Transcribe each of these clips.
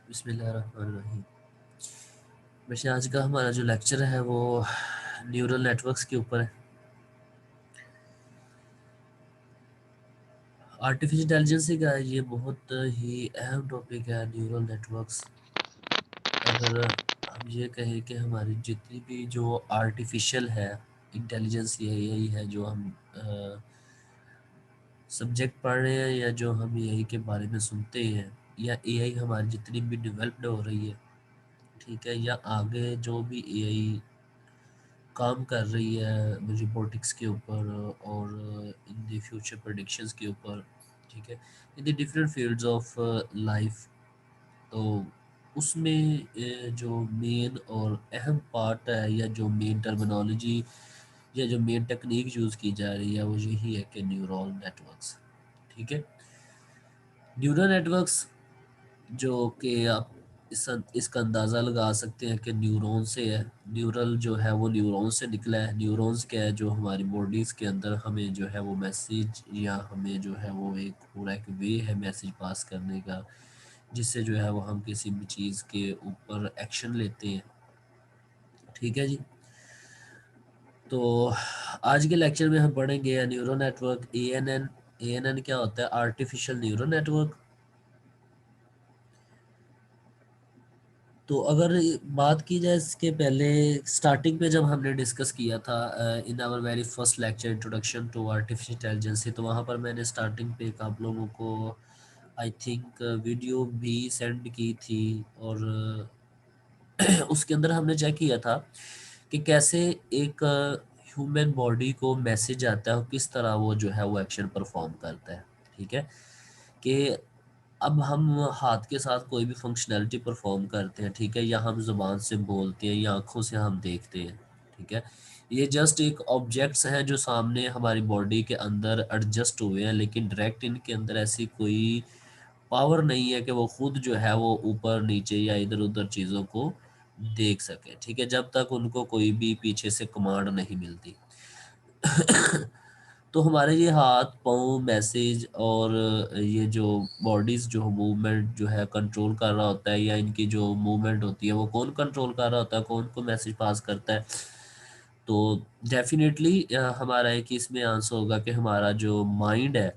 बिस्मिल्लाहिर्रहमानिर्रहीम। वैसे आज का हमारा जो लेक्चर है वो न्यूरल नेटवर्क्स के ऊपर है। आर्टिफिशियल इंटेलिजेंस का ये बहुत ही अहम टॉपिक है न्यूरल नेटवर्क्स। अगर हम ये कहें कि हमारी जितनी भी जो आर्टिफिशियल है इंटेलिजेंस यही है जो हम सब्जेक्ट पढ़ रहे हैं या जो हम एआई के बारे में सुनते हैं या एआई हमारी जितनी भी डेवलप्ड हो रही है, ठीक है, या आगे जो भी एआई काम कर रही है रोबोटिक्स के ऊपर और इन द फ्यूचर प्रेडिक्शंस के ऊपर, ठीक है, in the different fields of life. तो उसमें जो मेन और अहम पार्ट है या जो मेन टर्मिनोलॉजी या जो मेन टेक्निक यूज़ की जा रही है वो यही है कि न्यूरल नेटवर्क्स, ठीक है। न्यूरल नेटवर्क्स जो कि आप इसका अंदाज़ा लगा सकते हैं कि न्यूरॉन से है। न्यूरल जो है वो न्यूरॉन से निकला है। न्यूरॉन्स क्या है, जो हमारी बॉडीज़ के अंदर हमें जो है वो मैसेज या हमें जो है वो एक पूरा एक वे है मैसेज पास करने का, जिससे जो है वो हम किसी भी चीज़ के ऊपर एक्शन लेते हैं, ठीक है जी। तो आज के लेक्चर में हम पढ़ेंगे न्यूरल नेटवर्क ANN। ANN क्या होता है? Artificial neural network. तो अगर बात की जाए इसके पहले स्टार्टिंग पे जब हमने डिस्कस किया था in our very first lecture introduction to artificial intelligence, तो वहाँ पर मैंने स्टार्टिंग पे एक आप लोगों को आई थिंक वीडियो भी सेंड की थी और उसके अंदर हमने चेक किया था कि कैसे एक ह्यूमन बॉडी को मैसेज आता है और किस तरह वो जो है वो एक्शन परफॉर्म करता है, ठीक है। कि अब हम हाथ के साथ कोई भी फंक्शनैलिटी परफॉर्म करते हैं, ठीक है, या हम ज़ुबान से बोलते हैं या आँखों से हम देखते हैं, ठीक है। ये जस्ट एक ऑब्जेक्ट्स हैं जो सामने हमारी बॉडी के अंदर एडजस्ट हुए हैं, लेकिन डायरेक्ट इनके अंदर ऐसी कोई पावर नहीं है कि वो खुद जो है वो ऊपर नीचे या इधर-उधर चीज़ों को देख सकें, ठीक है, जब तक उनको कोई भी पीछे से कमांड नहीं मिलती। तो हमारे ये हाथ पाँव मैसेज और ये जो बॉडीज़ जो मूवमेंट जो है कंट्रोल कर रहा होता है या इनकी जो मूवमेंट होती है वो कौन कंट्रोल कर रहा होता है, कौन को मैसेज पास करता है। तो डेफिनेटली हमारा एक इसमें आंसर होगा कि हमारा जो माइंड है,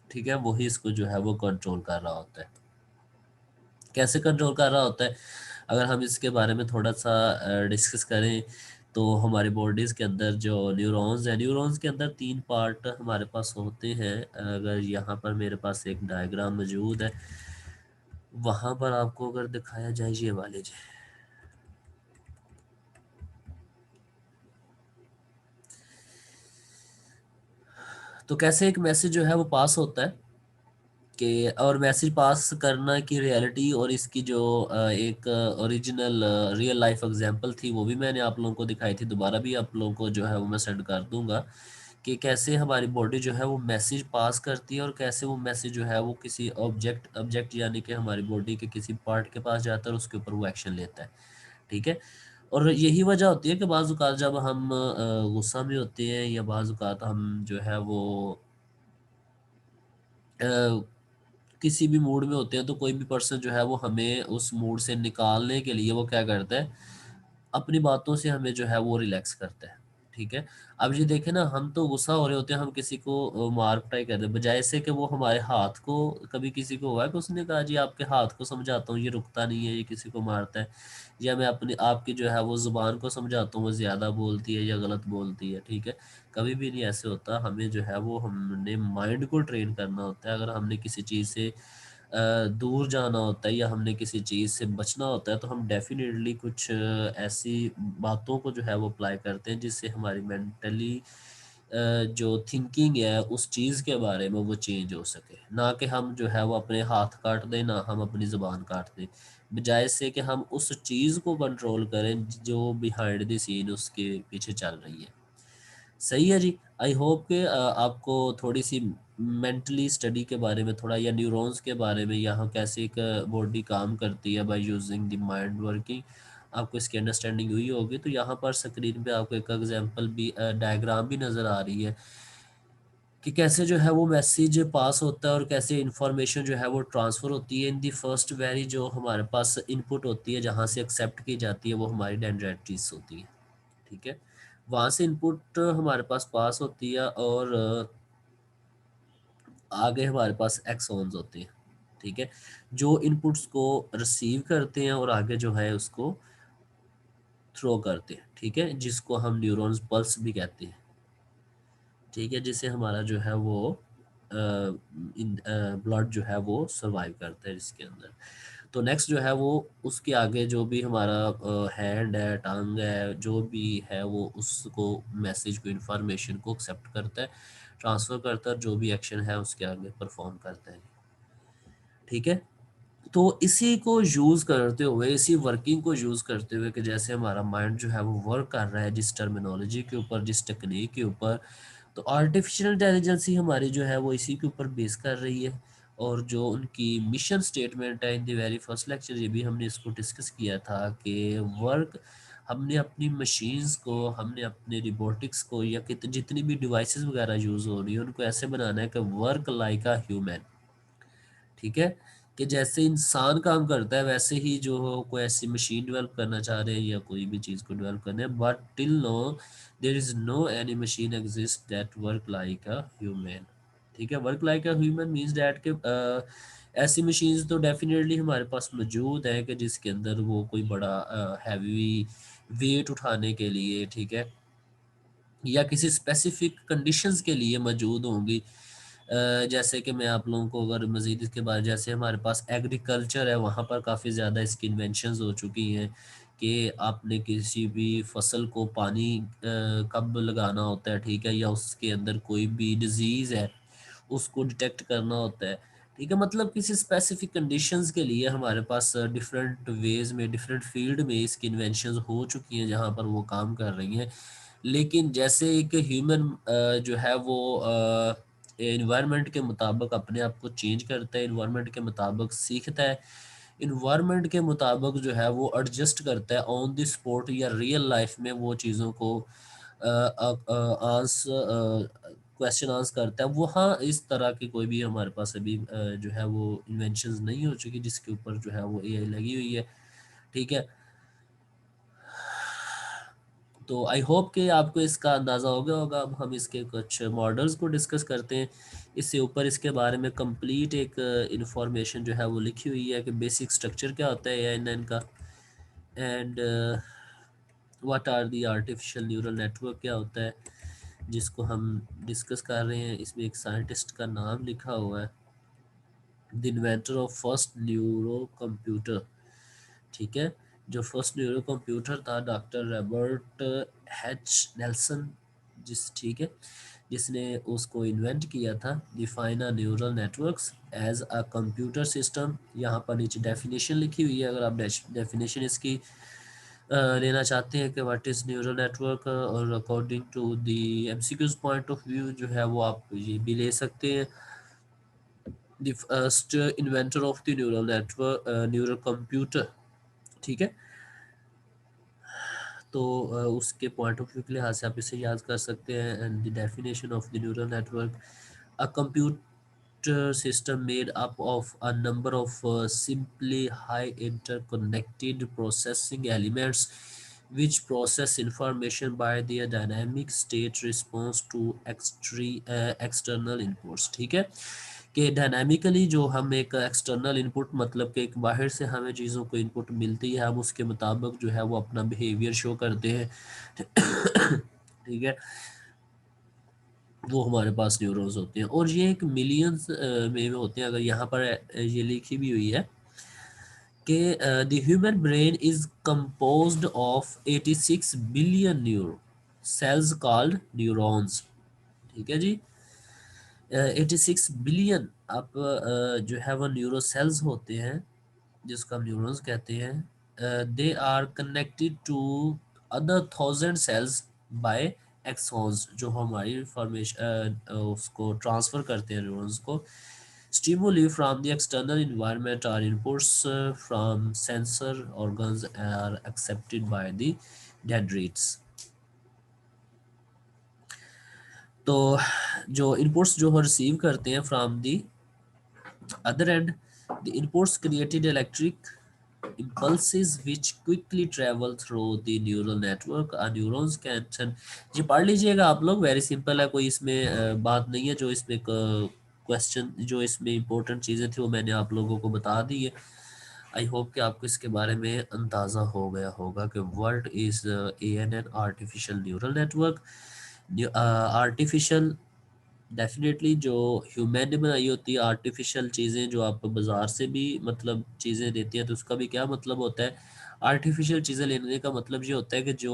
ठीक है, वही इसको जो है वो कंट्रोल कर रहा होता है। कैसे कंट्रोल कर रहा होता है, अगर हम इसके बारे में थोड़ा-सा डिस्कस करें, तो हमारी बॉडीज़ के अंदर जो न्यूरॉन्स हैं, न्यूरॉन्स के अंदर 3 पार्ट हमारे पास होते हैं। अगर यहाँ पर मेरे पास एक डायग्राम मौजूद है, वहाँ पर आपको अगर दिखाया जाए ये वाले जी। तो कैसे एक मैसेज जो है वो पास होता है कि और मैसेज पास करना की रियलिटी और इसकी जो एक ओरिजिनल रियल लाइफ एग्जांपल थी वो भी मैंने आप लोगों को दिखाई थी। दोबारा भी आप लोगों को जो है वो मैं सेंड कर दूँगा कि कैसे हमारी बॉडी जो है वो मैसेज पास करती है और कैसे वो मैसेज जो है वो किसी ऑब्जेक्ट ऑब्जेक्ट यानी कि हमारी बॉडी के किसी पार्ट के पास जाता है और उसके ऊपर वो एक्शन लेता है, ठीक है। और यही वजह होती है कि बाज़ औक़ात जब हम गुस्सा में होते हैं या बाज़ औक़ात हम जो है वो अ, किसी भी मूड में होते हैं, तो कोई भी पर्सन जो है वो हमें उस मूड से निकालने के लिए वो क्या करता है, अपनी बातों से हमें जो है वो रिलैक्स करता है, ठीक है। अब ये देखें ना, हम तो गुस्सा हो रहे होते हैं, हम किसी को मार पिटाई कर दें, बजाय इससे कि वो हमारे हाथ को, कभी किसी को हुआ है कि उसने कहा जी आपके हाथ को समझाता हूँ, ये रुकता नहीं है, ये किसी को मारता है, या मैं अपनी आपकी जो है वो ज़ुबान को समझाता हूँ, वो ज़्यादा बोलती है या गलत बोलती है, ठीक है। कभी भी नहीं ऐसे होता, हमें जो है वो हमने माइंड को ट्रेन करना होता है। अगर हमने किसी चीज़ से दूर जाना होता है या हमने किसी चीज़ से बचना होता है, तो हम डेफ़िनेटली कुछ ऐसी बातों को जो है वो अप्लाई करते हैं जिससे हमारी मेंटली जो थिंकिंग है उस चीज़ के बारे में वो चेंज हो सके। ना कि हम जो है वो अपने हाथ काट दें, ना हम अपनी ज़ुबान काट दें। बजाय इससे कि हम उस चीज़ को कंट्रोल करें जो बिहाइंड द सीन उसके पीछे चल रही है। सही है जी। आई होप कि आपको थोड़ी-सी मेंटली स्टडी के बारे में थोड़ा या न्यूरॉन्स के बारे में, यहाँ कैसे एक बॉडी काम करती है by using the mind working, आपको इसकी अंडरस्टैंडिंग हुई होगी। तो यहाँ पर स्क्रीन पे आपको एक एग्जांपल भी डायग्राम भी नज़र आ रही है कि कैसे जो है वो मैसेज पास होता है और कैसे इंफॉर्मेशन जो है वो ट्रांसफ़र होती है। इन दी फर्स्ट वेरी जो हमारे पास इनपुट होती है, जहाँ से एक्सेप्ट की जाती है, वो हमारी डेंड्राइटिस होती है, ठीक है। वहाँ से इनपुट हमारे पास होती है और आगे हमारे पास एक्सॉन्स होते हैं, ठीक है, जो इनपुट्स को रिसीव करते हैं और आगे जो है उसको थ्रो करते हैं, ठीक है, जिसको हम न्यूरॉन्स पल्स भी कहते हैं, ठीक है, जिससे हमारा जो है वो इन ब्लड जो है वो सर्वाइव करता है इसके अंदर। तो नेक्स्ट जो है वो उसके आगे जो भी हमारा हैंड है, टंग है, जो भी है वो उसको मैसेज को, इंफॉर्मेशन को एक्सेप्ट करता है, ट्रांसफ़र करता है, जो भी एक्शन है उसके आगे परफॉर्म करता है, ठीक है। तो इसी को यूज़ करते हुए, इसी वर्किंग को यूज़ करते हुए कि जैसे हमारा माइंड जो है वो वर्क कर रहा है जिस टर्मिनोलॉजी के ऊपर, जिस टेक्निक के ऊपर, तो आर्टिफिशियल इंटेलिजेंस ही हमारी जो है वो इसी के ऊपर बेस कर रही है। और जो उनकी मिशन स्टेटमेंट है in the very first lecture, ये भी हमने इसको डिस्कस किया था कि वर्क, हमने अपनी मशीन्स को, हमने अपने रिबोटिक्स को या जितनी भी डिवाइसेस वगैरह यूज़ हो रही है उनको ऐसे बनाना है कि वर्क लाइक अ ह्यूमन, ठीक है, कि जैसे इंसान काम करता है वैसे ही जो हो कोई ऐसी मशीन डेवलप करना चाह रहे हैं या कोई भी चीज़ को डेवलप करना है, but till no there is no any machine exist that work like a human, ठीक है। Work like a human means that कि ऐसी मशीन्स तो डेफिनेटली हमारे पास मौजूद है कि जिसके अंदर वो कोई बड़ा हैवी वेट उठाने के लिए, ठीक है, या किसी स्पेसिफिक कंडीशंस के लिए मौजूद होंगी। जैसे कि मैं आप लोगों को अगर मज़ीद इसके बारे, जैसे हमारे पास एग्रीकल्चर है, वहाँ पर काफ़ी ज़्यादा इसकी इन्वेंशंस हो चुकी हैं कि आपने किसी भी फसल को पानी कब लगाना होता है, ठीक है, या उसके अंदर कोई भी डिज़ीज़ है उसको डिटेक्ट करना होता है, ठीक है। मतलब किसी स्पेसिफिक कंडीशंस के लिए हमारे पास डिफरेंट वेज़ में, डिफरेंट फील्ड में इसकी इन्वेंशंस हो चुकी हैं जहाँ पर वो काम कर रही हैं। लेकिन जैसे एक ह्यूमन जो है वो एनवायरनमेंट के मुताबिक अपने आप को चेंज करता है, एनवायरनमेंट के मुताबिक सीखता है, एनवायरनमेट के मुताबिक जो है वो एडजस्ट करता है ऑन द स्पॉट या रियल लाइफ में वो चीज़ों को आंस क्वेश्चन आंस करता है। वहाँ इस तरह की कोई भी हमारे पास अभी जो है वो इन्वेंशंस नहीं हो चुकी जिसके ऊपर जो है वो एआई लगी हुई है, ठीक है। तो आई होप कि आपको इसका अंदाज़ा हो गया होगा। अब हम इसके कुछ मॉडल्स को डिस्कस करते हैं। इससे ऊपर इसके बारे में कंप्लीट एक इंफॉर्मेशन जो है वो लिखी हुई है कि बेसिक स्ट्रक्चर क्या होता है एएनएन का, and what are the artificial neural network क्या होता है जिसको हम डिस्कस कर रहे हैं। इसमें एक साइंटिस्ट का नाम लिखा हुआ है, the inventor of first neuro computer, ठीक है, जो फर्स्ट न्यूरो कंप्यूटर था डॉक्टर रॉबर्ट एच नेल्सन, जिस ठीक है, जिसने उसको इन्वेंट किया था। Define a neural networks as a computer system. यहाँ पर नीचे डेफिनेशन लिखी हुई है, अगर आप डेफिनेशन इसकी लेना चाहते हैं कि व्हाट इज़ न्यूरल नेटवर्क, और according to the MCQs point of view जो है वो आप ये भी ले सकते हैं। The first inventor of the neural network, neural computer, ठीक है। तो उसके पॉइंट ऑफ व्यू के लिहाज से आप इसे याद कर सकते हैं। And the definition of the neural network, a computer system made up of a number of simply high interconnected processing elements which process information by their dynamic state response to external inputs, ठीक है, कि dynamically जो हम एक external input, मतलब कि एक बाहर से हमें चीज़ों को इनपुट मिलती है, हम उसके मुताबिक जो है वो अपना बिहेवियर शो करते हैं, ठीक है, वो हमारे पास न्यूरॉन्स होते हैं और ये एक मिलियंस में होते हैं। अगर यहाँ पर ये लिखी भी हुई है कि the human brain is composed of 86 billion neuro cells called neurons, ठीक है जी। 86 बिलियन आप जो है वो न्यूरो सेल्स होते हैं जिसको हम न्यूरॉन्स कहते हैं। They are connected to other 1000 cells by axons, जो हमारी इंफॉर्मेशन उसको ट्रांसफ़र करते हैं न्यूरॉन्स को। Stimuli from the external environment are inputs from sensor organs are accepted by the dendrites. तो जो इनपुट्स जो रिसीव करते हैं from the other end, the inputs created electric impulses which quickly travel through the neural network. A neurons can send, ये पढ़ लीजिएगा आप लोग, वेरी सिंपल है, कोई इसमें बात नहीं है। जो इसमें क्वेश्चन, जो इसमें इंपॉर्टेंट चीज़ें थी वो मैंने आप लोगों को बता दी है। आई होप कि आपको इसके बारे में अंदाज़ा हो गया होगा कि word is ANN, artificial neural network. Artificial definitely जो ह्यूमन ने बनाई होती है, आर्टिफिशियल चीज़ें जो आप बाज़ार से भी मतलब चीज़ें देती हैं, तो उसका भी क्या मतलब होता है? आर्टिफिशियल चीज़ें लेने का मतलब ये होता है कि जो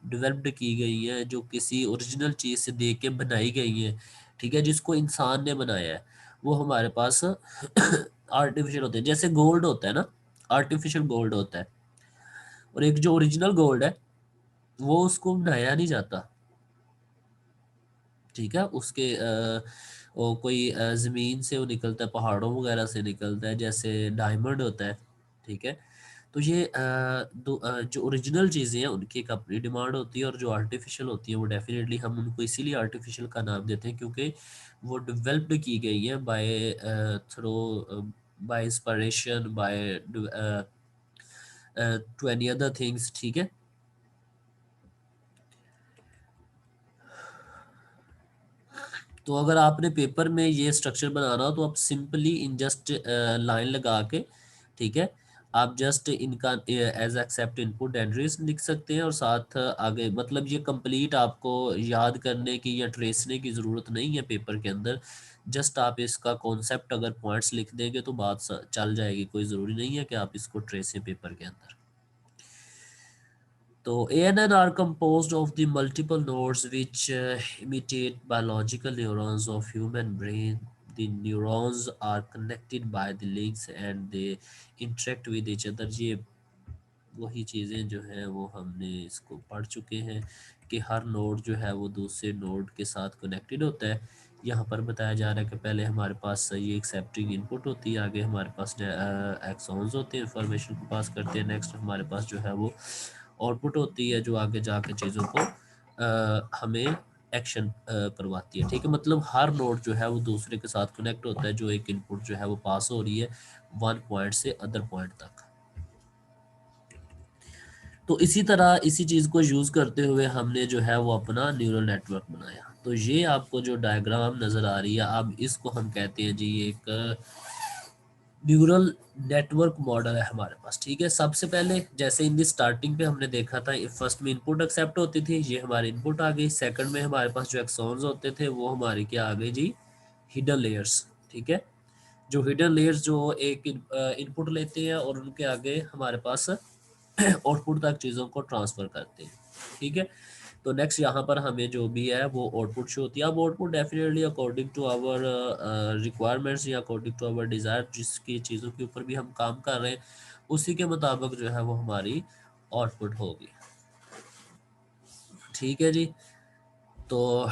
डेवलप्ड की गई हैं, जो किसी ओरिजिनल चीज़ से देख के बनाई गई हैं, ठीक है, जिसको इंसान ने बनाया है, वो हमारे पास आर्टिफिशियल होते हैं। जैसे गोल्ड होता है ना, आर्टिफिशियल गोल्ड होता है, और एक जो ओरिजिनल गोल्ड है वो उसको बनाया नहीं जाता, ठीक है, उसके वो कोई ज़मीन से वो निकलता है, पहाड़ों वगैरह से निकलता है, जैसे डायमंड होता है, ठीक है। तो ये जो ओरिजिनल चीज़ें हैं उनकी एक अपनी डिमांड होती है, और जो आर्टिफिशियल होती है वो डेफिनेटली हम उनको इसीलिए आर्टिफिशियल का नाम देते हैं क्योंकि वो डेवलप्ड की गई है by through by inspiration by to any other things, ठीक है। तो अगर आपने पेपर में ये स्ट्रक्चर बनाना हो तो आप सिंपली इन जस्ट लाइन लगा के, ठीक है, आप जस्ट इनका एज एक्सेप्ट इनपुट एड्रेस लिख सकते हैं, और साथ आगे मतलब ये कंप्लीट आपको याद करने की या ट्रेसने की ज़रूरत नहीं है पेपर के अंदर। जस्ट आप इसका कॉन्सेप्ट अगर पॉइंट्स लिख देंगे तो बात चल जाएगी, कोई ज़रूरी नहीं है कि आप इसको ट्रेसें पेपर के अंदर। So ANN are composed of the multiple nodes which imitate biological neurons of human brain. The neurons are connected by the links and they interact with each other. ये वही चीज़ें जो हैं वो हमने इसको पढ़ चुके हैं कि हर नोड जो है वो दूसरे नोड के साथ कनेक्टेड होता है। यहाँ पर बताया जा रहा है कि पहले हमारे पास ये एक्सेप्टिंग इनपुट होती है, आगे हमारे पास एक्सॉन्स होते हैं, इंफॉर्मेशन को पास करते हैं, नेक्स्ट हमारे पास जो है वो आउटपुट होती है जो आगे जाके चीज़ों को हमें एक्शन करवाती है, ठीक है। मतलब हर नोड जो है वो दूसरे के साथ कनेक्ट होता है, जो एक इनपुट जो है वो पास हो रही है वन पॉइंट से अदर पॉइंट तक। तो इसी तरह इसी चीज़ को यूज़ करते हुए हमने जो है वो अपना न्यूरल नेटवर्क बनाया। तो ये आपको जो डायग्राम नज़र आ रही है, अब इसको हम कहते हैं जी, ये एक न्यूरल नेटवर्क मॉडल है हमारे पास, ठीक है। सबसे पहले जैसे इन दी स्टार्टिंग पे हमने देखा था, फर्स्ट में इनपुट एक्सेप्ट होती थी, ये हमारी इनपुट आ गई। सेकंड में हमारे पास जो एक्सॉन्स होते थे वो हमारी क्या आ गई जी, हिडन लेयर्स, ठीक है। जो हिडन लेयर्स जो एक इनपुट लेते हैं और उनके आगे हमारे पास आउटपुट तक चीज़ों को ट्रांसफ़र करते हैं, ठीक है। तो नेक्स्ट यहाँ पर हमें जो भी है वो आउटपुट शो होती है। अब output definitely according to our requirements या अकॉर्डिंग टू आवर डिज़ायर, जिसकी चीज़ों के ऊपर भी हम काम कर रहे हैं उसी के मुताबिक जो है वो हमारी आउटपुट होगी, ठीक है जी। तो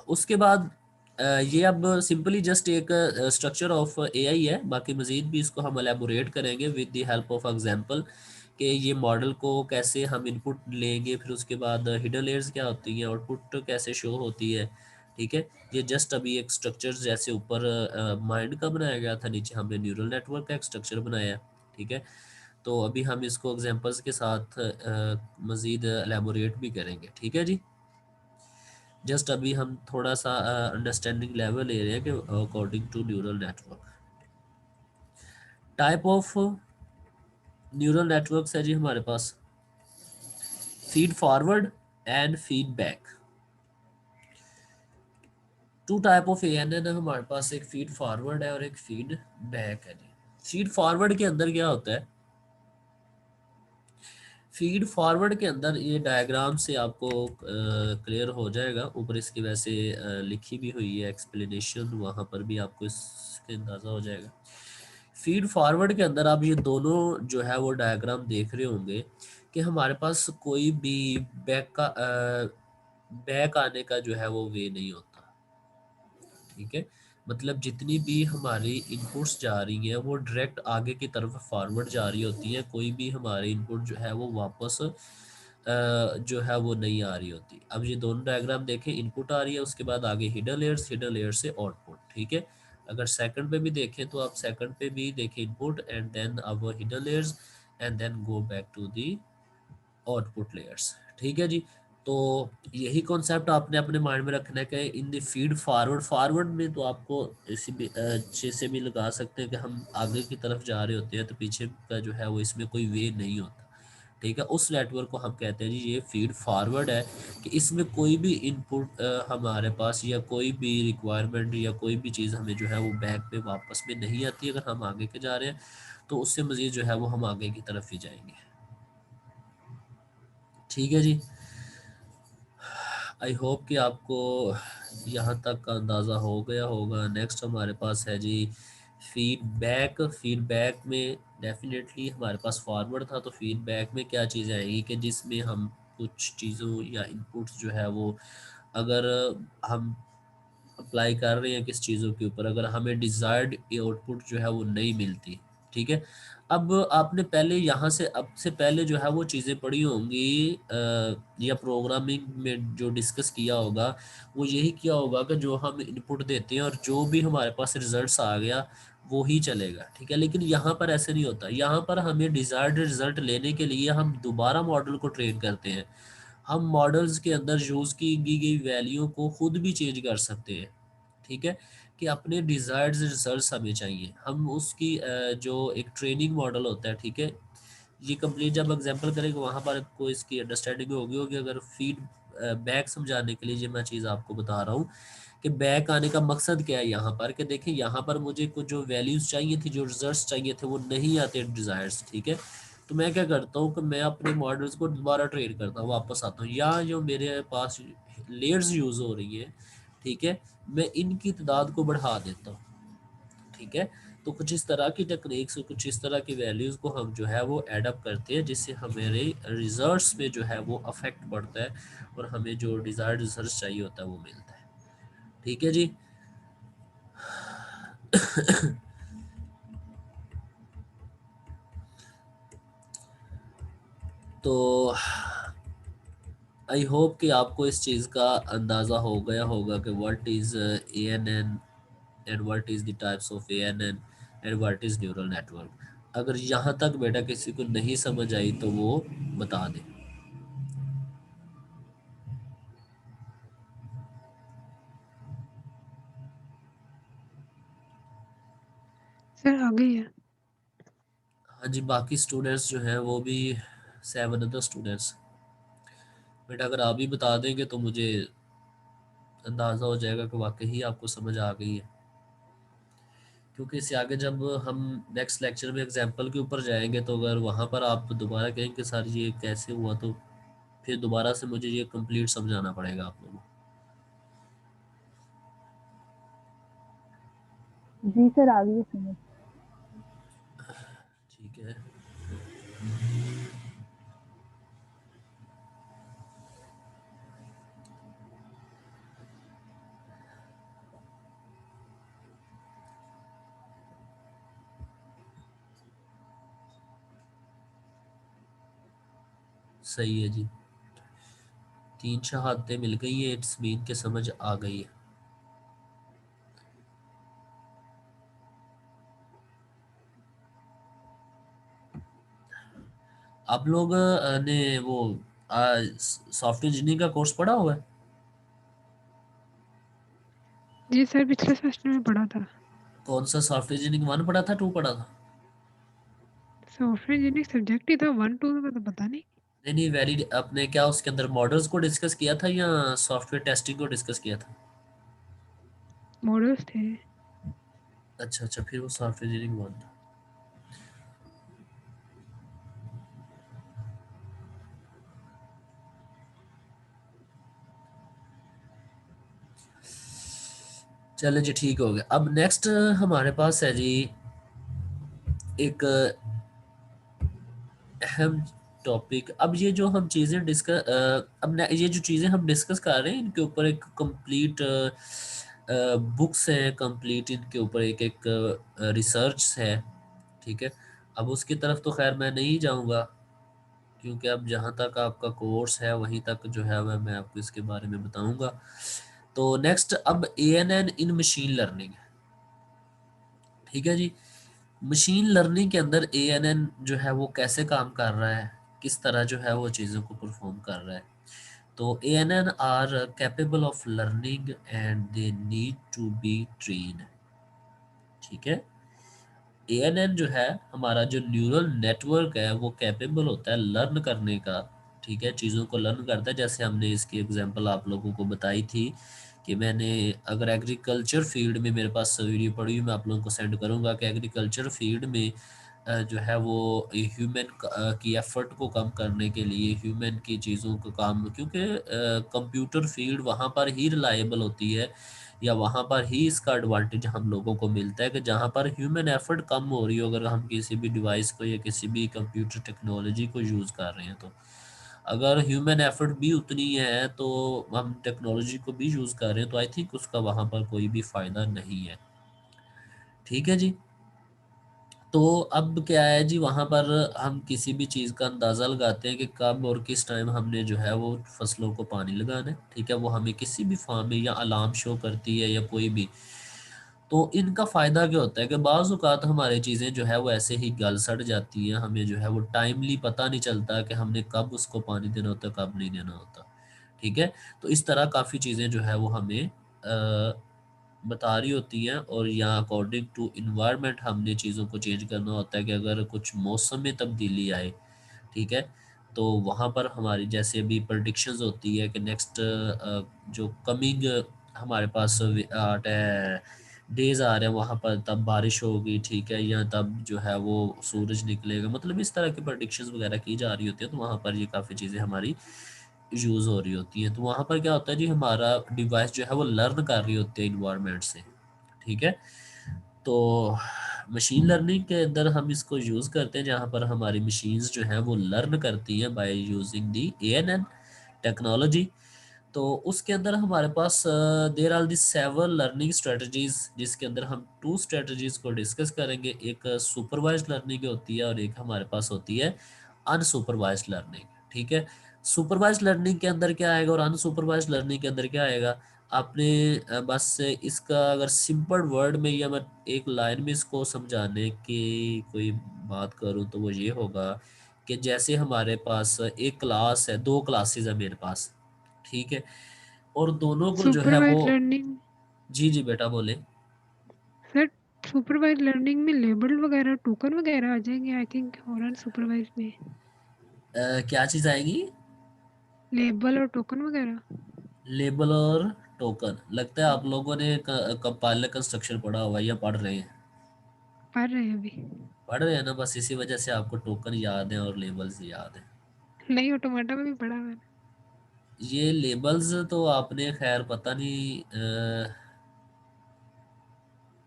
उसके बाद ये अब सिंपली जस्ट एक स्ट्रक्चर ऑफ एआई है, बाकी मज़ीद भी इसको हम एलेबोरेट करेंगे with the help of example कि ये मॉडल को कैसे हम इनपुट लेंगे, फिर उसके बाद हिडन लेयर्स क्या होती हैं, आउटपुट कैसे शो होती है, ठीक है। ये जस्ट अभी एक स्ट्रक्चर जैसे ऊपर माइंड का बनाया गया था, नीचे हमने न्यूरल नेटवर्क का एक स्ट्रक्चर बनाया है, ठीक है। तो अभी हम इसको एग्जांपल्स के साथ मज़ीद एलेबोरेट भी करेंगे, ठीक है जी। जस्ट अभी हम थोड़ा सा अंडरस्टैंडिंग लेवल ले रहे हैं कि according to neural network, type of neural networks है जी हमारे पास, feed forward and feedback. Two type of ANN है हमारे पास, एक फीड फॉरवर्ड है और एक फीड बैक है जी। फीड फॉरवर्ड के अंदर क्या होता है, फीड फॉरवर्ड के अंदर ये डायग्राम से आपको क्लियर हो जाएगा, ऊपर इसकी वैसे लिखी भी हुई है एक्सप्लेनेशन, वहाँ पर भी आपको इसके अंदाज़ा हो जाएगा। फीड फॉरवर्ड के अंदर आप ये दोनों जो है वो डायग्राम देख रहे होंगे कि हमारे पास कोई भी बैक आने का जो है वो वे नहीं होता, ठीक है। मतलब जितनी भी हमारी इनपुट्स जा रही हैं वो डायरेक्ट आगे की तरफ फॉरवर्ड जा रही होती हैं, कोई भी हमारी इनपुट जो है वो वापस जो है वो नहीं आ रही होती। अब ये दोनों डायग्राम देखें, इनपुट आ रही है, उसके बाद आगे हिडन लेयर से आउटपुट, ठीक है। अगर सेकंड पे भी देखें तो आप सेकंड पे भी देखें इनपुट एंड देन अब hidden layers and then go back to the output layers, ठीक है जी। तो यही कॉन्सेप्ट आपने अपने माइंड में रखना है कि in the feed forward, forward में तो आपको इसी भी अच्छे से भी लगा सकते हैं कि हम आगे की तरफ जा रहे होते हैं तो पीछे का जो है वो इसमें कोई वे नहीं होता, ठीक है। उस नेटवर्क को हम कहते हैं जी ये फीड फॉरवर्ड है, कि इसमें कोई भी इनपुट हमारे पास या कोई भी रिक्वायरमेंट या कोई भी चीज़ हमें जो है वो बैक पे वापस में नहीं आती। अगर हम आगे के जा रहे हैं तो उससे मज़ीद जो है वो हम आगे की तरफ ही जाएंगे, ठीक है जी। आई होप कि आपको यहाँ तक का अंदाज़ा हो गया होगा। नेक्स्ट हमारे पास है जी फीडबैक। फीडबैक में डेफिनेटली हमारे पास फॉरवर्ड था, तो फीडबैक में क्या चीज़ें आएगी कि जिसमें हम कुछ चीज़ों या इनपुट्स जो है वो अगर हम अप्लाई कर रहे हैं किस चीज़ों के ऊपर, अगर हमें डिज़ायर्ड आउटपुट जो है वो नहीं मिलती, ठीक है। अब आपने पहले यहाँ से अब से पहले जो है वो चीज़ें पढ़ी होंगी या प्रोग्रामिंग में जो डिस्कस किया होगा वो यही किया होगा कि जो हम इनपुट देते हैं और जो भी हमारे पास रिजल्ट्स आ गया वो ही चलेगा, ठीक है। लेकिन यहाँ पर ऐसे नहीं होता। यहाँ पर हमें डिज़ायर्ड रिजल्ट लेने के लिए हम दोबारा मॉडल को ट्रेन करते हैं। हम मॉडल्स के अंदर यूज़ की गई वैल्यू को खुद भी चेंज कर सकते हैं, ठीक है। कि अपने डिज़ायर्ड रिजल्ट्स हमें चाहिए, हम उसकी जो एक ट्रेनिंग मॉडल होता है, ठीक है। ये कंप्लीट जब एग्जांपल करेंगे वहाँ पर आपको इसकी अंडरस्टैंडिंग होगी। अगर फीड बैक समझाने के लिए ये मैं चीज़ आपको बता रहा हूँ कि बैक आने का मकसद क्या है यहाँ पर, कि देखिए यहाँ पर मुझे कुछ जो वैल्यूज़ चाहिए थी, जो रिजल्ट्स चाहिए थे वो नहीं आते डिज़ायर्स, ठीक है। तो मैं क्या करता हूँ कि मैं अपने मॉडल्स को दोबारा ट्रेन करता हूँ, वापस आता हूँ, या जो मेरे पास लेयर्स यूज़ हो रही है, ठीक है, मैं इनकी तादाद को बढ़ा देता हूँ, ठीक है। तो कुछ इस तरह की टेक्निक्स, कुछ इस तरह की वैल्यूज़ को हम जो है वो एडअप करते हैं जिससे हमारे रिजल्ट्स में जो है वो अफेक्ट पड़ता है और हमें जो डिज़ायर्ड रिजल्ट चाहिए होता है वो मिलता है, ठीक है जी। तो आई होप कि आपको इस चीज़ का अंदाज़ा हो गया होगा कि what is ANN and what is the types of ANN and what is neural network. अगर यहाँ तक बेटा किसी को नहीं समझ आई तो वो बता दें। सर आ गई है। हाँ जी, बाकी स्टूडेंट्स जो हैं वो भी 7 अदर स्टूडेंट्स, बेटा अगर आप भी बता देंगे तो मुझे अंदाज़ा हो जाएगा कि वाकई ही आपको समझ आ गई है। क्योंकि इससे आगे जब हम नेक्स्ट लेक्चर में एग्जाम्पल के ऊपर जाएंगे तो अगर वहाँ पर आप दोबारा कहेंगे सर ये कैसे हुआ, तो फिर दोबारा से मुझे ये कंप्लीट समझाना पड़ेगा आप लोगों को। जी सर आ गई है समझ। ठीक है, सही है जी। 3 शहादतें मिल गई है, इट्स मीन के समझ आ गई है। आप लोग ने वो सॉफ्टवेयर इंजीनियरिंग का कोर्स पढ़ा हुआ है? जी सर पिछले सेमेस्टर में पढ़ा था। कौन सा सॉफ्टवेयर इंजीनियरिंग 1 पढ़ा था 2 पढ़ा था? सॉफ्टवेयर इंजीनियरिंग सब्जेक्ट ही था 1 2 का तो पता नहीं। नहीं नहीं, वेरी आपने क्या उसके अंदर मॉडल्स को डिस्कस किया था या सॉफ्टवेयर टेस्टिंग को डिस्कस किया था? मॉडल्स थे। अच्छा अच्छा, फिर वो सॉफ्टवेयर इंजीनियरिंग 1 था। चले जी, ठीक हो गया। अब नेक्स्ट हमारे पास है जी एक अहम टॉपिक। अब ये जो हम चीज़ें डिस्कस ये जो चीज़ें हम डिस्कस कर रहे हैं इनके ऊपर एक कंप्लीट बुक्स हैं, कंप्लीट इनके ऊपर एक एक रिसर्च है, ठीक है। अब उसकी तरफ तो खैर मैं नहीं जाऊंगा, क्योंकि अब जहाँ तक आपका कोर्स है वहीं तक जो है वह मैं आपको इसके बारे में बताऊंगा। तो नेक्स्ट अब एएनएन इन मशीन लर्निंग, ठीक है जी। मशीन लर्निंग के अंदर एएनएन जो है वो कैसे काम कर रहा है, किस तरह जो है वो चीज़ों को परफॉर्म कर रहा है। तो ANN are capable of learning and they need to be train, ठीक है। एएनएन जो है हमारा जो न्यूरल नेटवर्क है वो कैपेबल होता है लर्न करने का, ठीक है, चीज़ों को लर्न करता है। जैसे हमने इसकी एग्जांपल आप लोगों को बताई थी कि मैंने, अगर एग्रीकल्चर फील्ड में मेरे पास वीडियो पड़ी हुई मैं आप लोगों को सेंड करूंगा कि एग्रीकल्चर फील्ड में जो है वो ह्यूमन की एफर्ट को कम करने के लिए ह्यूमन की चीज़ों को काम, क्योंकि कंप्यूटर फील्ड वहाँ पर ही रिलायबल होती है या वहाँ पर ही इसका एडवांटेज हम लोगों को मिलता है कि जहाँ पर ह्यूमन एफर्ट कम हो रही हो, अगर हम किसी भी डिवाइस को या किसी भी कंप्यूटर टेक्नोलॉजी को यूज़ कर रहे हैं तो अगर ह्यूमन एफर्ट भी उतनी है तो हम टेक्नोलॉजी को भी यूज़ कर रहे हैं तो आई थिंक उसका वहाँ पर कोई भी फ़ायदा नहीं है, ठीक है जी। तो अब क्या है जी, वहाँ पर हम किसी भी चीज़ का अंदाज़ा लगाते हैं कि कब और किस टाइम हमने जो है वो फसलों को पानी लगाना है, ठीक है। वो हमें किसी भी फॉर्म में या अलार्म शो करती है या कोई भी। तो इनका फ़ायदा क्या होता है कि बाज़ औक़ात हमारी चीज़ें जो है वो ऐसे ही गल सड़ जाती हैं, हमें जो है वो टाइमली पता नहीं चलता कि हमने कब उसको पानी देना होता है, कब नहीं देना होता, ठीक है। तो इस तरह काफ़ी चीज़ें जो है वो हमें बता रही होती हैं और यहाँ अकॉर्डिंग टू इन्वायरमेंट हमने चीज़ों को चेंज करना होता है कि अगर कुछ मौसम में तब्दीली आए, ठीक है, तो वहाँ पर हमारी जैसे अभी प्रेडिक्शंस होती है कि नेक्स्ट जो कमिंग हमारे पास डेज़ आ रहे हैं वहाँ पर तब बारिश होगी, ठीक है, या तब जो है वो सूरज निकलेगा, मतलब इस तरह की प्रेडिक्शंस वगैरह की जा रही होती है। तो वहाँ पर ये काफ़ी चीज़ें हमारी यूज़ हो रही होती हैं। तो वहाँ पर क्या होता है जी, हमारा डिवाइस जो है वो लर्न कर रही होती है इन्वायरमेंट से, ठीक है। तो मशीन लर्निंग के अंदर हम इसको यूज़ करते हैं जहाँ पर हमारी मशीन्स जो हैं वो लर्न करती हैं by using the ANN technology. तो उसके अंदर हमारे पास there are the seven learning strategies, जिसके अंदर हम टू स्ट्रेटजीज को डिस्कस करेंगे। एक सुपरवाइज्ड लर्निंग होती है और एक हमारे पास होती है अनसुपरवाइज्ड लर्निंग, ठीक है। सुपरवाइज्ड लर्निंग के अंदर क्या आएगा और अनसुपरवाइज्ड लर्निंग के अंदर क्या आएगा, आपने बस इसका अगर सिंपल वर्ड में या मैं एक लाइन में इसको समझाने की कोई बात करूं तो वो ये होगा कि जैसे हमारे पास एक क्लास है, दो क्लासेस है मेरे पास, ठीक है, और दोनों को जो है वो, सुपरवाइज्ड लर्निंग जी जी बेटा बोले। सर, सुपरवाइज्ड लर्निंग में लेबल वगैरह टोकन वगैरह आ जाएंगे आई थिंक, और अनसुपरवाइज्ड में क्या चीज़ आएगी? लेबल और टोकन वगैरह। लेबल और टोकन, लगता है आप लोगों ने कंपाइलर कंस्ट्रक्शन पढ़ा हुआ है या पढ़ रहे हैं? पढ़ रहे हैं अभी। पढ़ रहे हैं ना, बस इसी वजह से आपको टोकन याद है और लेबल्स याद है। नहीं, ऑटोमाटा में भी पढ़ा मैंने। ये लेबल्स तो आपने खैर पता नहीं,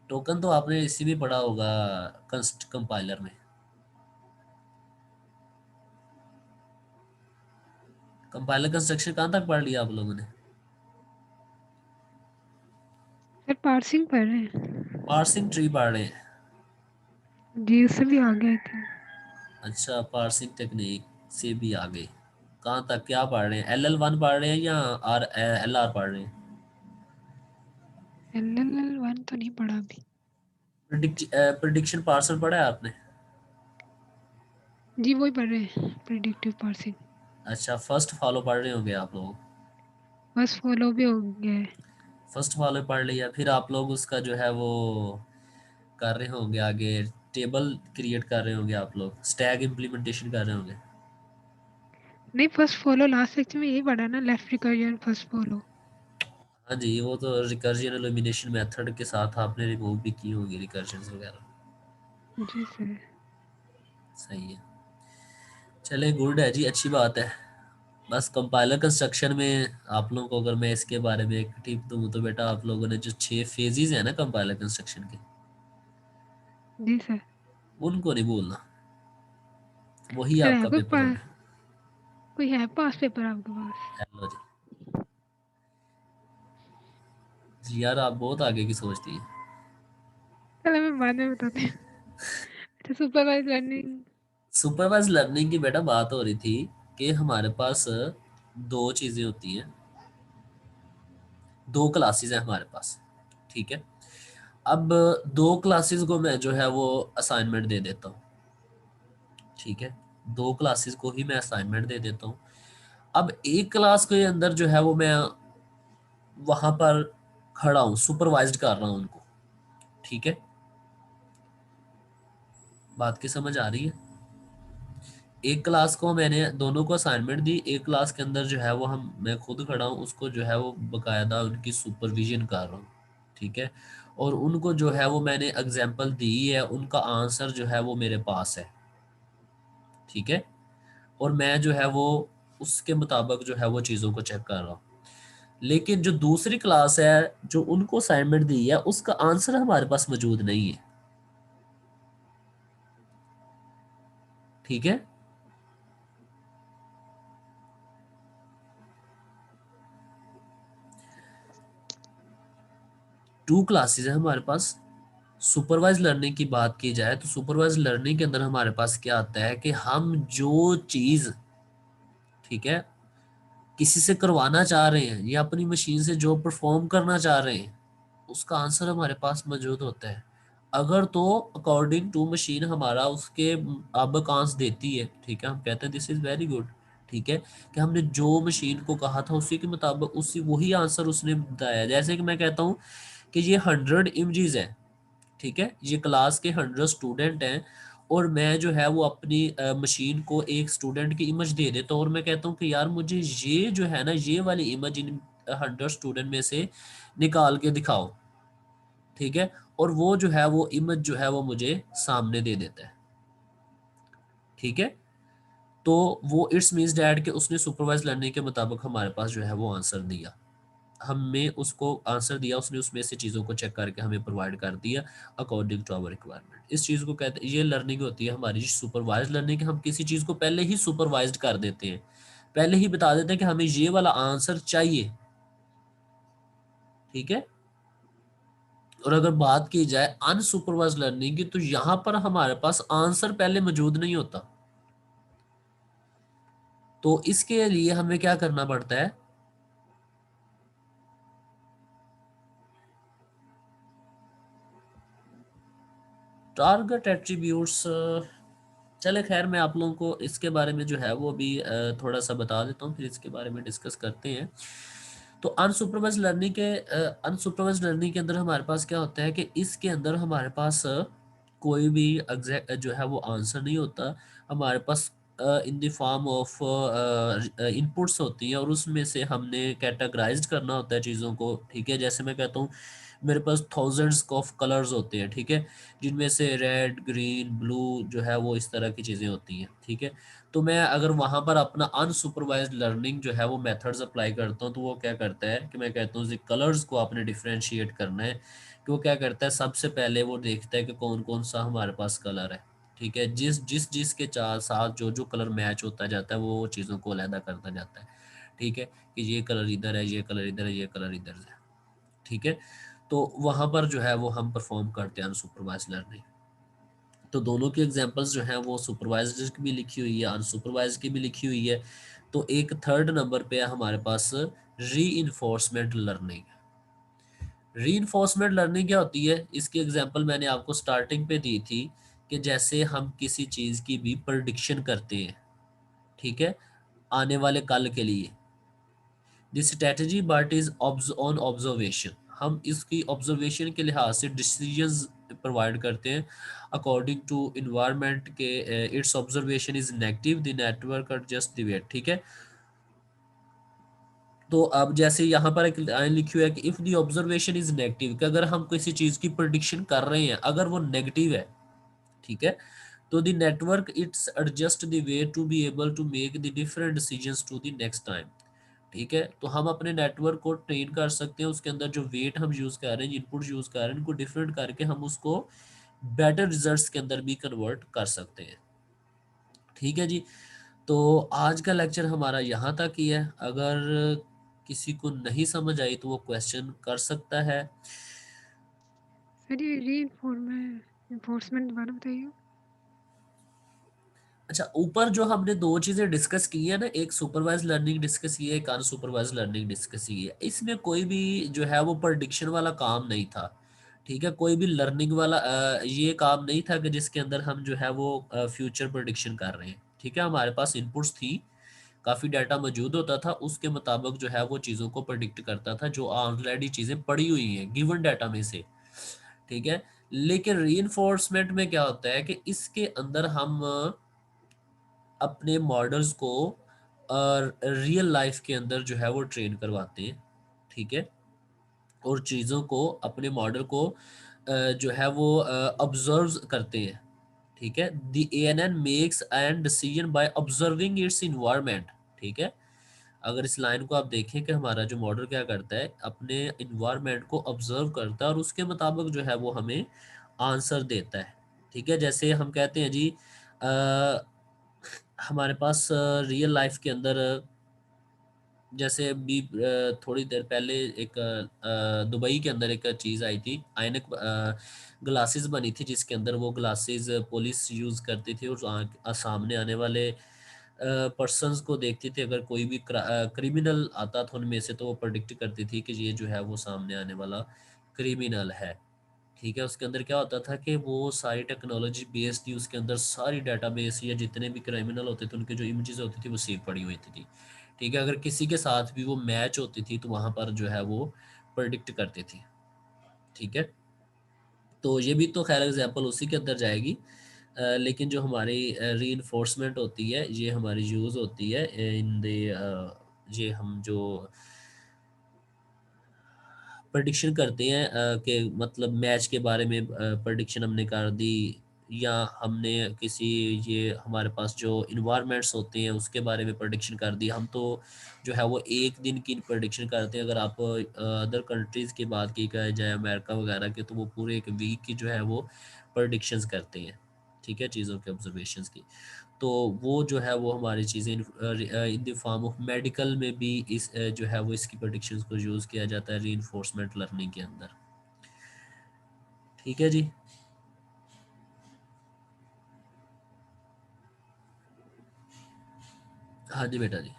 टोकन तो आपने इसी में पढ़ा होगा, कंस्ट कंपाइलर में। कंपाइलर कंस्ट्रक्शन कहाँ तक पढ़ लिया आप लोगों ने? सर पार्सिंग पढ़ रहे हैं। पार्सिंग ट्री पढ़ रहे हैं? जी, उससे भी आगे आई थिंक। अच्छा, पार्सिंग टेक्निक से भी आगे कहाँ तक क्या पढ़ रहे हैं? LL1 पढ़ रहे हैं या LR पढ़ रहे हैं? LLL1 तो नहीं पढ़ा अभी। प्रिडिक्शन पार्सर पढ़ा है आपने? जी, वही पढ़ रहे हैं, प्रिडिक्टिव पार्सिंग। अच्छा, फर्स्ट फॉलो पढ़ रहे होंगे आप लोग। बस फॉलो भी हो गया है। फर्स्ट फॉलो पढ़ लिया, फिर आप लोग उसका जो है वो कर रहे होंगे आगे, टेबल क्रिएट कर रहे होंगे, आप लोग स्टैक इम्प्लीमेंटेशन कर रहे होंगे। नहीं, फर्स्ट फॉलो लास्ट सेक्शन में यही पढ़ा ना, लेफ्ट रिकर्जन फर्स्ट फॉलो। हाँ जी, वो तो रिकर्जन एलिमिनेशन मेथड के साथ आपने रिमूव भी की होगी रिकर्जन वगैरह। जी सर। सही है, चले गुड है जी, अच्छी बात है। बस कंपाइलर कंस्ट्रक्शन में आप लोगों को अगर मैं इसके बारे में एक टिप दूँ तो बेटा, आप लोगों ने जो 6 फेजेस है ना कंपाइलर कंस्ट्रक्शन के, जी सर। उनको नहीं भूलना, वही सर है आपका कोई पेपर होगा। कोई है पास पेपर आपके पास? हेलो जी। जी यार, आप बहुत आगे की सोचती हैं। चलो मैं बाद में बताती हूँ। अच्छा, सुपरवाइज लर्निंग। सुपरवाइज लर्निंग की बेटा बात हो रही थी कि हमारे पास दो चीजें होती हैं, दो क्लासेस हैं हमारे पास, ठीक है। अब दो क्लासेस को मैं जो है वो असाइनमेंट दे देता हूँ, ठीक है। दो क्लासेस को ही मैं असाइनमेंट दे देता हूँ। अब एक क्लास के अंदर जो है वो मैं वहां पर खड़ा हूँ, सुपरवाइज्ड कर रहा हूँ उनको, ठीक है। बात की समझ आ रही है? एक क्लास को मैंने दोनों को असाइनमेंट दी, एक क्लास के अंदर जो है वो मैं खुद खड़ा हूँ, उसको जो है वो बकायदा उनकी सुपरविजन कर रहा हूँ, ठीक है। और उनको जो है वो मैंने एग्जाम्पल दी है, उनका आंसर जो है वो मेरे पास है, ठीक है। और मैं जो है वो उसके मुताबिक जो है वो चीज़ों को चेक कर रहा हूँ। लेकिन जो दूसरी क्लास है जो उनको असाइनमेंट दी है, उसका आंसर हमारे पास मौजूद नहीं है, ठीक है। टू क्लासेस है हमारे पास। सुपरवाइज लर्निंग की बात की जाए तो सुपरवाइज लर्निंग के अंदर हमारे पास क्या आता है कि हम जो चीज, ठीक है, किसी से करवाना चाह रहे हैं या अपनी मशीन से जो परफॉर्म करना चाह रहे हैं, उसका आंसर हमारे पास मौजूद होता है। अगर तो अकॉर्डिंग टू मशीन हमारा उसके मुताबिक आंसर देती है, ठीक है, हम कहते हैं दिस इज वेरी गुड, ठीक है, कि हमने जो मशीन को कहा था उसी के मुताबिक उसी वही आंसर उसने बताया। जैसे कि मैं कहता हूँ कि ये 100 इमेजेस है, ठीक है, ये क्लास के 100 स्टूडेंट हैं, और मैं जो है वो अपनी मशीन को एक स्टूडेंट की इमेज दे देता हूँ, और मैं कहता हूँ कि यार मुझे ये जो है ना ये वाली इमेज इन 100 स्टूडेंट में से निकाल के दिखाओ, ठीक है। और वो जो है वो इमेज जो है वो मुझे सामने दे देता है, ठीक है। तो वो इट्स मीन्स डैट कि उसने सुपरवाइज लर्निंग के मुताबिक हमारे पास जो है वो आंसर दिया, हमें उसको आंसर दिया, उसने उसमें से चीज़ों को चेक करके हमें प्रोवाइड कर दिया अकॉर्डिंग टू आवर रिक्वायरमेंट। इस चीज़ को कहते हैं, ये लर्निंग होती है हमारी सुपरवाइज लर्निंग। हम किसी चीज़ को पहले ही सुपरवाइज कर देते हैं, पहले ही बता देते हैं कि हमें ये वाला आंसर चाहिए, ठीक है। और अगर बात की जाए अनसुपरवाइज लर्निंग की, तो यहाँ पर हमारे पास आंसर पहले मौजूद नहीं होता। तो इसके लिए हमें क्या करना पड़ता है, टारगेट एट्रीब्यूट्स। चले खैर, मैं आप लोगों को इसके बारे में जो है वो भी थोड़ा सा बता देता हूँ, फिर इसके बारे में डिस्कस करते हैं। तो अनसुपरवाइज लर्निंग के अंदर हमारे पास क्या होता है कि इसके अंदर हमारे पास कोई भी एग्जैक्ट जो है वो आंसर नहीं होता। हमारे पास in the form of inputs होती हैं, और उसमें से हमने कैटेगराइज्ड करना होता है चीज़ों को, ठीक है। जैसे मैं कहता हूँ मेरे पास थाउजेंड्स ऑफ कलर्स होते हैं, ठीक है, जिनमें से रेड, ग्रीन, ब्लू जो है वो इस तरह की चीज़ें होती हैं, ठीक है। तो मैं अगर वहाँ पर अपना अनसुपरवाइज्ड लर्निंग जो है वो मेथड्स अप्लाई करता हूँ, तो वो क्या करता है कि मैं कहता हूँ कलर्स को आपने डिफ्रेंशिएट करना है, कि वो क्या करता है, सबसे पहले वो देखता है कि कौन कौन सा हमारे पास कलर है, ठीक है। जिस जिस जिसके चार साथ जो जो कलर मैच होता जाता है वो चीज़ों को अलहदा करता जाता है, ठीक है, कि ये कलर इधर है, ये कलर इधर है, ये कलर इधर है, ठीक है। तो वहाँ पर जो है वो हम परफॉर्म करते हैं अनसुपरवाइज्ड लर्निंग। तो दोनों की एग्जांपल्स जो हैं वो सुपरवाइज्ड की भी लिखी हुई है, अनसुपरवाइज्ड की भी लिखी हुई है। तो एक थर्ड नंबर पे है हमारे पास री इन्फोर्समेंट लर्निंग। री इन्फोर्समेंट लर्निंग क्या होती है, इसकी एग्जांपल मैंने आपको स्टार्टिंग पे दी थी, कि जैसे हम किसी चीज़ की भी प्रिडिक्शन करते हैं, ठीक है, आने वाले कल के लिए। This strategy but is on observation, हम इसकी ऑब्जर्वेशन के लिहाज से डिसीजंस प्रोवाइड करते हैं अकॉर्डिंग टू इन्वायरमेंट के। It's observation is negative, the network are just the weight, ठीक है। तो अब जैसे यहाँ पर एक लाइन लिखी हुई है कि if the observation is negative, कि अगर हम किसी चीज की प्रिडिक्शन कर रहे हैं अगर वो नेगेटिव है, ठीक है, तो the network it's adjust the way to be able to make the different decisions to the next time, ठीक है। तो हम अपने नेटवर्क को ट्रेन कर सकते हैं, उसके अंदर जो वेट हम यूज कर रहे हैं, इनपुट यूज कर रहे हैं, इनको डिफरेंट करके हम उसको बेटर रिजल्ट्स के अंदर भी कन्वर्ट कर सकते हैं, ठीक है जी। तो आज का लेक्चर हमारा यहाँ तक ही है। अगर किसी को नहीं समझ आई तो वो क्वेश्चन कर सकता है। सर ये री इन्फोर्समेंट दोबारा बताइए। अच्छा, ऊपर जो हमने 2 चीज़ें डिस्कस की है ना, एक सुपरवाइज़्ड लर्निंग डिस्कस की है, एक अनसुपरवाइज़्ड लर्निंग डिस्कस की है। इसमें कोई भी जो है वो प्रेडिक्शन वाला काम नहीं था, ठीक है? कोई भी लर्निंग वाला ये काम नहीं था कि जिसके अंदर हम जो है वो फ्यूचर प्रेडिक्शन कर रहे हैं, ठीक है? हमारे पास इनपुट्स थी, काफ़ी डाटा मौजूद होता था, उसके मुताबिक जो है वो चीज़ों को प्रेडिक्ट करता था, जो ऑलरेडी चीज़ें पड़ी हुई हैं, गिवन डाटा में से, ठीक है? लेकिन रीइंफोर्समेंट में क्या होता है कि इसके अंदर हम अपने मॉडल्स को रियल लाइफ के अंदर जो है वो ट्रेन करवाते हैं, ठीक है? और चीज़ों को अपने मॉडल को जो है वो ऑब्जर्व करते हैं, ठीक है? The ANN makes an decision by observing it's environment, ठीक है? अगर इस लाइन को आप देखें कि हमारा जो मॉडल क्या करता है, अपने इन्वायरमेंट को ऑब्जर्व करता है और उसके मुताबिक जो है वो हमें आंसर देता है, ठीक है? जैसे हम कहते हैं जी, अ, हमारे पास रियल लाइफ के अंदर जैसे अभी थोड़ी देर पहले एक दुबई के अंदर एक चीज़ आई थी, आइनक ग्लासेस बनी थी जिसके अंदर वो ग्लासेस पुलिस यूज़ करती थी और सामने आने वाले पर्सन्स को देखती थी। अगर कोई भी क्रिमिनल आता था उनमें से तो वो प्रेडिक्ट करती थी कि ये जो है वो सामने आने वाला क्रिमिनल है, ठीक है? उसके अंदर क्या होता था कि वो सारी टेक्नोलॉजी बेस्ड थी, उसके अंदर सारी डेटाबेस या जितने भी क्रिमिनल होते थे उनकी जो इमेजेस होती थी वो सेव पड़ी हुई थी, ठीक है? अगर किसी के साथ भी वो मैच होती थी तो वहाँ पर जो है वो प्रेडिक्ट करती थी, ठीक है? तो ये भी तो ख़ैर एग्ज़ाम्पल उसी के अंदर जाएगी। लेकिन जो हमारी रीइंफोर्समेंट होती है, ये हमारी यूज़ होती है इन द ये हम जो प्रेडिक्शन करते हैं कि मतलब मैच के बारे में प्रेडिक्शन हमने कर दी, या हमने किसी ये हमारे पास जो इन्वायरमेंट्स होते हैं उसके बारे में प्रेडिक्शन कर दी। हम तो जो है वो एक दिन की प्रेडिक्शन करते हैं। अगर आप अदर कंट्रीज़ की बात की जाए अमेरिका वगैरह की, तो वो पूरे एक वीक की जो है वो प्रेडिक्शंस करते हैं, ठीक है, चीज़ों के ऑब्जर्वेशंस की। तो वो जो है वो हमारी चीज़ें इन द फॉर्म ऑफ मेडिकल में भी इस जो है वो इसकी प्रेडिक्शंस को यूज़ किया जाता है रीइंफोर्समेंट लर्निंग के अंदर, ठीक है जी। हाँ जी बेटा जी।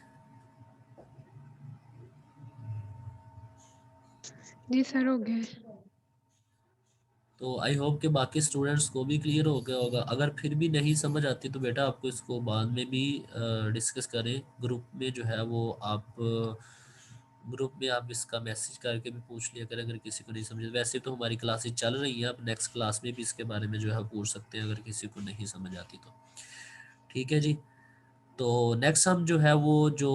जी सर, हो गया है। तो आई होप कि बाकी स्टूडेंट्स को भी क्लियर हो गया होगा। अगर फिर भी नहीं समझ आती तो बेटा आपको इसको बाद में भी डिस्कस करें ग्रुप में, जो है वो आप ग्रुप में आप इसका मैसेज करके भी पूछ लिया करें अगर किसी को नहीं समझ। वैसे तो हमारी क्लासेस चल रही हैं, आप नेक्स्ट क्लास में भी इसके बारे में जो है पूछ सकते हैं अगर किसी को नहीं समझ आती तो, ठीक है जी। तो नेक्स्ट हम जो है वो जो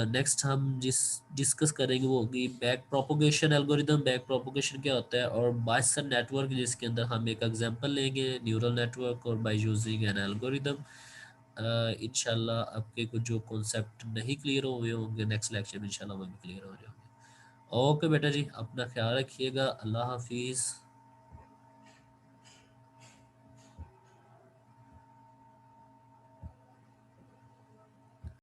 नेक्स्ट हम डिस्कस करेंगे वो होगी back propagation algorithm. Back propagation क्या होता है, और बायसेर नेटवर्क, जिसके अंदर हम एक एग्जांपल लेंगे न्यूरल नेटवर्क और बाय यूजिंग एन एल्गोरिदम। इंशाल्लाह आपके कुछ जो कॉन्सेप्ट नहीं क्लियर हुए होंगे नेक्स्ट लेक्चर में इंशाल्लाह वो भी क्लियर हो रहे होंगे। ओके बेटा जी, अपना ख्याल रखिएगा। अल्लाह हाफिज़।